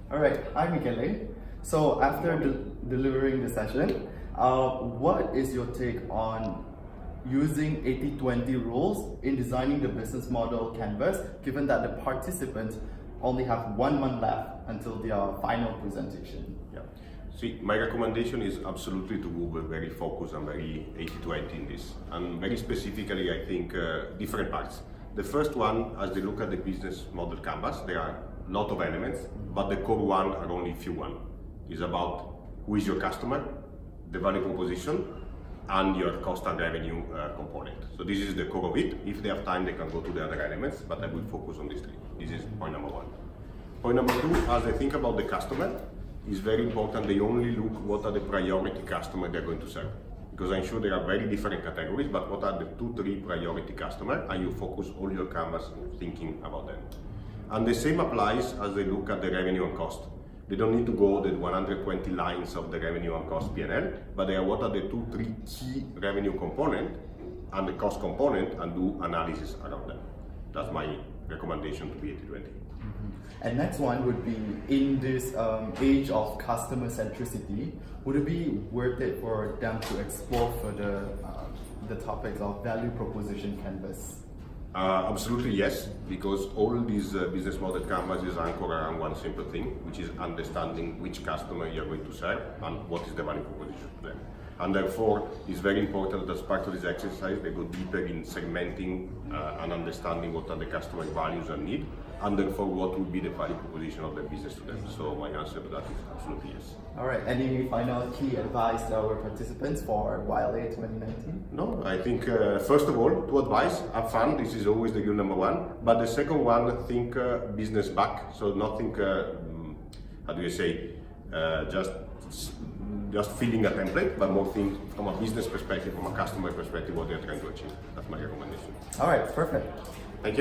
All right, hi Michele. So after delivering the session, what is your take on using 80-20 rules in designing the business model canvas, given that the participants only have 1 month left until their final presentation? Yeah. See, my recommendation is absolutely to go very focused and very 80-20 in this. And very specifically, I think different parts. The first one, as they look at the business model canvas, there are a lot of elements, but the core one are only few one. It's about who is your customer, the value proposition, and your cost and revenue component. So this is the core of it. If they have time, they can go to the other elements, but I will focus on these three. This is point number one. Point number two, as I think about the customer, it's very important they only look what are the priority customers they're going to serve. Because I'm sure there are very different categories, but what are the 2-3 priority customers, and you focus all your canvas thinking about them. And the same applies as they look at the revenue and cost. They don't need to go the 120 lines of the revenue and cost P&L, but they are what are the 2-3 key revenue component and the cost component, and do analysis around them. That's my recommendation to be 80-20. And next one would be, in this age of customer centricity, would it be worth it for them to explore further the topics of value proposition canvas? Absolutely yes, because all these business model canvases anchor around one simple thing, which is understanding which customer you're going to serve and what is the value proposition to them. And therefore, it's very important that as part of this exercise, they go deeper in segmenting and understanding what are the customer values and needs, and therefore what would be the value proposition of the business to them. So my answer to that is absolutely yes. All right, any final key advice to our participants for YLA 2019? No, I think first of all, to advise, have fun. This is always the rule number one. But the second one, think business back. So not think, how do you say, just filling a template, but more think from a business perspective, from a customer perspective, what they're trying to achieve. That's my recommendation. All right, perfect.